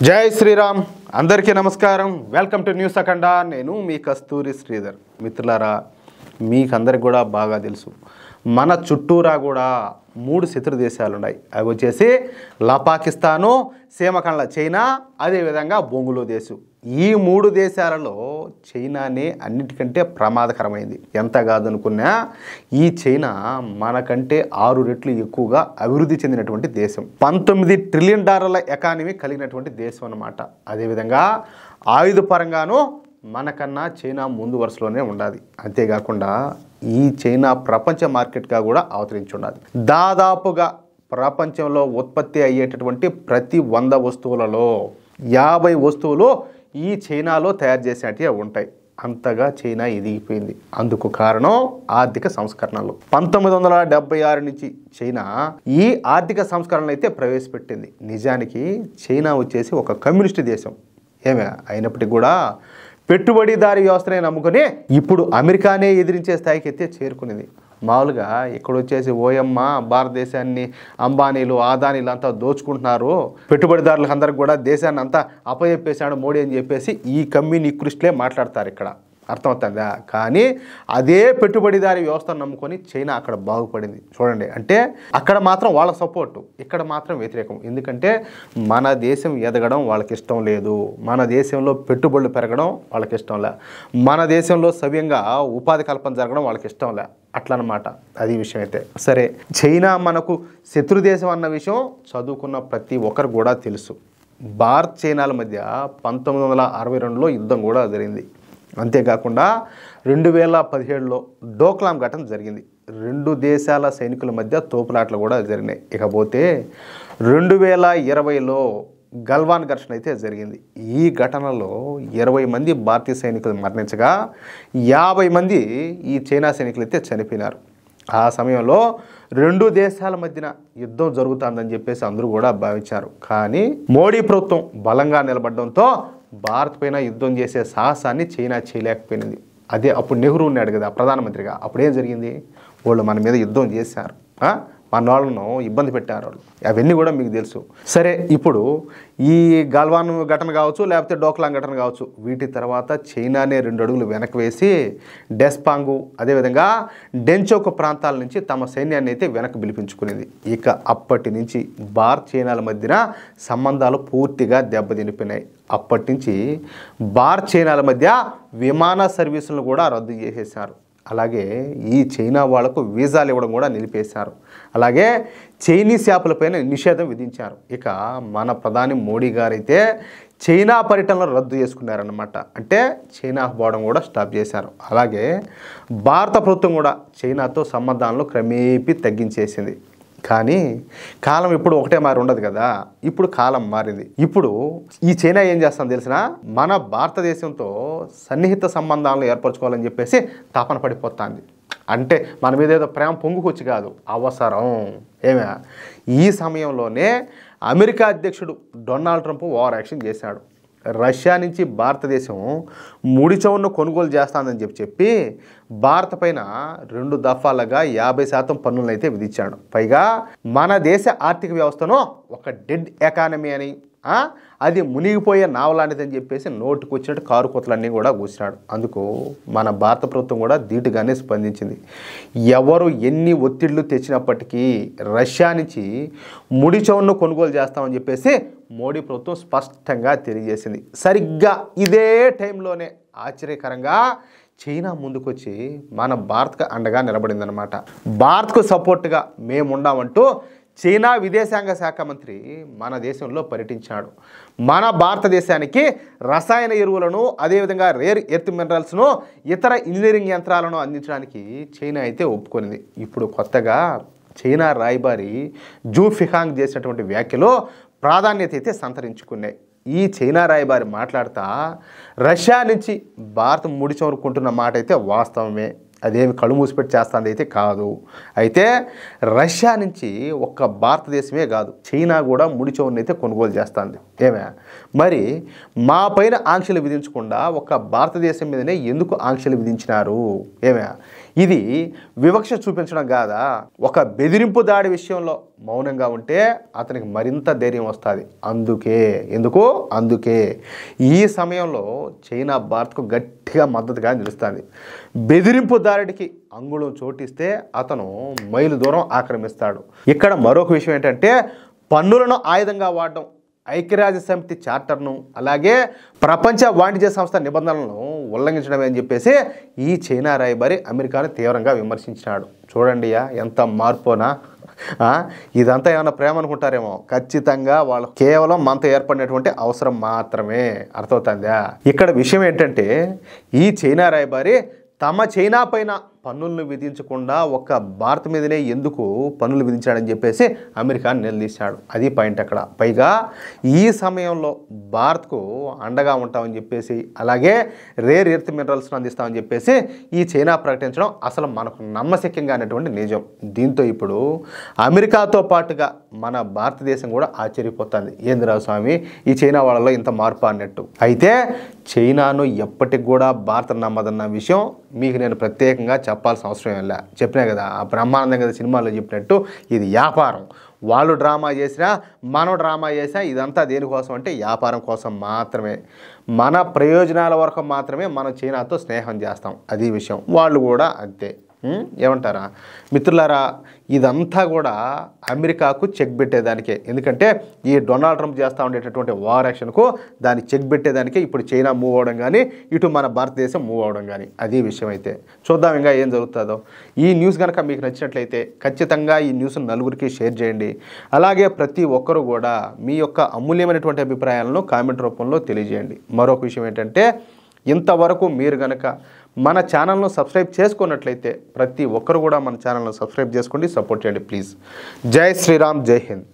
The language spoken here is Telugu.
జై శ్రీరామ్ అందరికీ నమస్కారం. వెల్కమ్ టు న్యూస్ అఖండ. నేను మీ కస్తూరి శ్రీధర్. మిత్రులారా, మీకందరికి కూడా బాగా తెలుసు, మన చుట్టూరా కూడా 3 శత్రు దేశాలు ఉన్నాయి. అవి వచ్చేసి పాకిస్తాను, సీమఖండ్ల చైనా, అదేవిధంగా బొంగులోదేశ్. ఈ 3 దేశాలలో చైనానే అన్నిటికంటే ప్రమాదకరమైంది. ఎంత కాదనుకున్నా ఈ చైనా మనకంటే 6 రెట్లు ఎక్కువగా అభివృద్ధి చెందినటువంటి దేశం. $19 ట్రిలియన్ ఎకానమీ కలిగినటువంటి దేశం అన్నమాట. అదేవిధంగా ఆయుధ పరంగానూ మనకన్నా చైనా ముందు వరుసలోనే ఉండాలి. అంతేకాకుండా ఈ చైనా ప్రపంచ మార్కెట్గా కూడా అవతరించి ఉండాలి. దాదాపుగా ప్రపంచంలో ఉత్పత్తి అయ్యేటటువంటి ప్రతి 100 వస్తువులలో 50 వస్తువులు ఈ చైనాలో తయారు చేసినట్టే ఉంటాయి. అంతగా చైనా ఎదిగిపోయింది. అందుకు కారణం ఆర్థిక సంస్కరణలు. 1976 నుంచి చైనా ఈ ఆర్థిక సంస్కరణలు అయితే ప్రవేశపెట్టింది. నిజానికి చైనా వచ్చేసి ఒక కమ్యూనిస్ట్ దేశం అయినప్పటికీ కూడా పెట్టుబడిదారీ వ్యవస్థనే నమ్ముకొని ఇప్పుడు అమెరికానే ఎదిరించే స్థాయికి అయితే చేరుకునేది. మామూలుగా ఇక్కడ వచ్చేసి ఓయమ్మ భారతదేశాన్ని అంబానీలు ఆదానీలు అంతా దోచుకుంటున్నారు, పెట్టుబడిదారులకు అందరికి కూడా దేశాన్ని అంతా అప్పచెప్పేశాడు మోడీ అని చెప్పేసి ఈ కమ్యూనిస్టులే మాట్లాడతారు. ఇక్కడ అర్థమవుతుందా? కానీ అదే పెట్టుబడిదారీ వ్యవస్థను నమ్ముకొని చైనా అక్కడ బాగుపడింది. చూడండి, అంటే అక్కడ మాత్రం వాళ్ళ సపోర్టు, ఇక్కడ మాత్రం వ్యతిరేకం. ఎందుకంటే మన దేశం ఎదగడం వాళ్ళకి ఇష్టం లేదు, మన దేశంలో పెట్టుబడులు పెరగడం వాళ్ళకి ఇష్టం లే, మన దేశంలో సవ్యంగా ఉపాధి కల్పన జరగడం వాళ్ళకి ఇష్టం లే. అట్లా అన్నమాట అది విషయం. అయితే సరే, చైనా మనకు శత్రు దేశం అన్న విషయం చదువుకున్న ప్రతి ఒక్కరు కూడా తెలుసు. భారత్ చైనాల మధ్య 1962లో యుద్ధం కూడా జరిగింది. అంతేకాకుండా 2017లో డోక్లాం ఘటన జరిగింది. 2 దేశాల సైనికుల మధ్య తోపులాటలు కూడా జరిగినాయి. ఇకపోతే 2020లో గల్వాన్ ఘర్షణ అయితే జరిగింది. ఈ ఘటనలో 20 మంది భారతీయ సైనికులు మరణించగా 50 మంది ఈ చైనా సైనికులు అయితే చనిపోయినారు. ఆ సమయంలో 2 దేశాల మధ్యన యుద్ధం జరుగుతుందని చెప్పేసి అందరూ కూడా భావించారు. కానీ మోడీ ప్రభుత్వం బలంగా నిలబడడంతో భారత్ పైన యుద్ధం చేసే సాహసాన్ని చైనా చేయలేకపోయింది. అదే అప్పుడు నెహ్రూ ఉన్నాడు కదా ప్రధానమంత్రిగా. అప్పుడేం జరిగింది? వాళ్ళు మన మీద యుద్ధం చేశారు, మన వాళ్ళను ఇబ్బంది పెట్టారు వాళ్ళు. అవన్నీ కూడా మీకు తెలుసు. సరే, ఇప్పుడు ఈ గల్వాన్ ఘటన కావచ్చు, లేకపోతే డోక్లాం ఘటన కావచ్చు, వీటి తర్వాత చైనానే 2 అడుగులు వెనక్కి వేసి డెస్పాంగు అదేవిధంగా డెంచోక్ ప్రాంతాల నుంచి తమ సైన్యాన్ని అయితే వెనక్కి పిలిపించుకునేది. ఇక అప్పటి నుంచి భారత్ చైనాల మధ్యన సంబంధాలు పూర్తిగా దెబ్బతినిపోయినాయి. అప్పటి నుంచి భారత్ చైనాల మధ్య విమాన సర్వీసులను కూడా రద్దు చేసేశారు. అలాగే ఈ చైనా వాళ్లకు వీసాలు ఇవ్వడం కూడా నిలిపేశారు. అలాగే చైనీస్ యాప్లపైన నిషేధం విధించారు. ఇక మన ప్రధాని మోడీ గారైతే చైనా పర్యటనలు రద్దు చేసుకున్నారన్నమాట. అంటే చైనా పోవడం కూడా స్టాప్ చేశారు. అలాగే భారత ప్రభుత్వం కూడా చైనాతో సంబంధాలను క్రమేపీ తగ్గించేసింది. కానీ కాలం ఇప్పుడు ఒకటే మారి ఉండదు కదా. ఇప్పుడు కాలం మారింది. ఇప్పుడు ఈ చైనా ఏం చేస్తుందో తెలిసిన, మన భారతదేశంతో సన్నిహిత సంబంధాలను ఏర్పరచుకోవాలని చెప్పేసి తపన పడిపోతుంది. అంటే మన మీద ఏదో ప్రేమ పొంగుకొచ్చి కాదు, అవసరం. ఈ సమయంలోనే అమెరికా అధ్యక్షుడు డొనాల్డ్ ట్రంప్ ఓవర్ యాక్షన్ చేశాడు. రష్యా నుంచి భారతదేశం ముడి చమురును కొనుగోలు చేస్తుందని చెప్పి భారత పైన 2 దఫాలుగా 50% పన్నులను అయితే విధించాడు. పైగా మన దేశ ఆర్థిక వ్యవస్థను ఒక డెడ్ ఎకానమీ అని, అది మునిగిపోయే నావలాంటిదని చెప్పేసి నోటుకు వచ్చినట్టు కారు కోతలన్నీ కూడా కూర్చున్నాడు. అందుకు మన భారత ప్రభుత్వం కూడా ధీటుగానే స్పందించింది. ఎవరు ఎన్ని ఒత్తిళ్లు తెచ్చినప్పటికీ రష్యా నుంచి ముడి చమురును కొనుగోలు చేస్తామని చెప్పేసి మోడీ ప్రభుత్వం స్పష్టంగా తెలియజేసింది. సరిగ్గా ఇదే టైంలోనే ఆశ్చర్యకరంగా చైనా ముందుకొచ్చి మన భారత్కు అండగా నిలబడిందనమాట. భారత్కు సపోర్ట్గా మేముండామంటూ చైనా విదేశాంగ శాఖ మంత్రి మన దేశంలో పర్యటించాడు. మన భారతదేశానికి రసాయన ఎరువులను అదేవిధంగా రేర్ ఎర్త్ మినరల్స్ను ఇతర ఇంజనీరింగ్ యంత్రాలను అందించడానికి చైనా అయితే ఒప్పుకొనింది. ఇప్పుడు కొత్తగా చైనా రాయబారి జూ ఫిహాంగ్ చేసినటువంటి వ్యాఖ్యలు ప్రాధాన్యత అయితే సంతరించుకున్నాయి. ఈ చైనా రాయబారి మాట్లాడుతూ రష్యా నుంచి భారత్ ముడి చమురుకుంటున్న మాట అయితే వాస్తవమే, అదేమి కళ్ళు మూసిపెట్టి చేస్తుంది అయితే కాదు. అయితే రష్యా నుంచి ఒక్క భారతదేశమే కాదు, చైనా కూడా ముడి చమురుని అయితే కొనుగోలు చేస్తుంది. మరి మా పైన ఆంక్షలు విధించకుండా ఒక్క భారతదేశం మీదనే ఎందుకు ఆంక్షలు విధించినారు? ఇది వివక్ష చూపించడం కాదా? ఒక బెదిరింపు దాడి విషయంలో మౌనంగా ఉంటే అతనికి మరింత ధైర్యం వస్తుంది. అందుకే ఈ సమయంలో చైనా భారత్కు గట్టిగా మద్దతుగా నిలుస్తుంది. బెదిరింపు దాడికి అంగుళం చోటిస్తే అతను మైలు దూరం ఆక్రమిస్తాడు. ఇక్కడ మరొక విషయం ఏంటంటే పన్నులను ఆయుధంగా వాడడం, ఐక్యరాజ్య సమితి చార్టర్ను అలాగే ప్రపంచ వాణిజ్య సంస్థ నిబంధనలను ఉల్లంఘించడమే అని చెప్పేసి ఈ చైనా రాయబారి అమెరికాను తీవ్రంగా విమర్శించినాడు. చూడండియా ఎంత మార్పునా. ఇదంతా ఏమైనా ప్రేమ అనుకుంటారేమో, ఖచ్చితంగా వాళ్ళు కేవలం మనతో ఏర్పడినటువంటి అవసరం మాత్రమే. అర్థమవుతుందా? ఇక్కడ విషయం ఏంటంటే ఈ చైనా రాయబారి తమ చైనా పైన పన్నులను విధించకుండా ఒక్క భారత్ మీదనే ఎందుకు పన్నులు విధించాడని చెప్పేసి అమెరికాను నిలదీశాడు. అది పాయింట్ అక్కడ. పైగా ఈ సమయంలో భారత్కు అండగా ఉంటామని చెప్పేసి అలాగే రేర్ ఎర్త్ మినరల్స్ను అందిస్తామని చెప్పేసి ఈ చైనా ప్రకటించడం అసలు మనకు నమ్మశక్యంగా అనేటువంటి నిజం. దీంతో ఇప్పుడు అమెరికాతో పాటుగా మన భారతదేశం కూడా ఆశ్చర్యపోతుంది. ఏందిరా స్వామి ఈ చైనా వాళ్ళలో ఇంత మార్పు అన్నట్టు. అయితే చైనాను ఎప్పటికి కూడా భారత్ నమ్మదన్న విషయం మీకు నేను ప్రత్యేకంగా చెప్పాల్సిన అవసరం ఏం లే. చెప్పినా కదా ఆ బ్రహ్మానందం కదా సినిమాలో చెప్పినట్టు ఇది వ్యాపారం. వాళ్ళు డ్రామా చేసినా మనం డ్రామా చేసినా ఇదంతా దేనికోసం అంటే వ్యాపారం కోసం మాత్రమే. మన ప్రయోజనాల వరకు మాత్రమే మనం చైనాతో స్నేహం చేస్తాం. అది విషయం. వాళ్ళు కూడా అంతే. ఏమంటారా మిత్రులారా? ఇదంతా కూడా అమెరికాకు చెక్ పెట్టేదానికే. ఎందుకంటే ఈ డొనాల్డ్ ట్రంప్ చేస్తూ ఉండేటటువంటి వార్ యాక్షన్కు దాన్ని చెక్ పెట్టేదానికే ఇప్పుడు చైనా మూవ్ అవడం కానీ ఇటు మన భారతదేశం మూవ్ అవడం కానీ. అది విషయం. అయితే చూద్దాం ఇంకా ఏం జరుగుతుందో. ఈ న్యూస్ కనుక మీకు నచ్చినట్లయితే ఖచ్చితంగా ఈ న్యూస్ను నలుగురికి షేర్ చేయండి. అలాగే ప్రతి ఒక్కరూ కూడా మీ యొక్క అమూల్యమైనటువంటి అభిప్రాయాలను కామెంట్ రూపంలో తెలియజేయండి. మరొక విషయం ఏంటంటే ఇంతవరకు మీరు కనుక మన ఛానల్ను సబ్స్క్రైబ్ చేసుకున్నట్లయితే ప్రతి ఒక్కరు కూడా మన ఛానల్ను సబ్స్క్రైబ్ చేసుకోండి, సపోర్ట్ చేయండి ప్లీజ్. జై శ్రీరామ్, జై హింద్.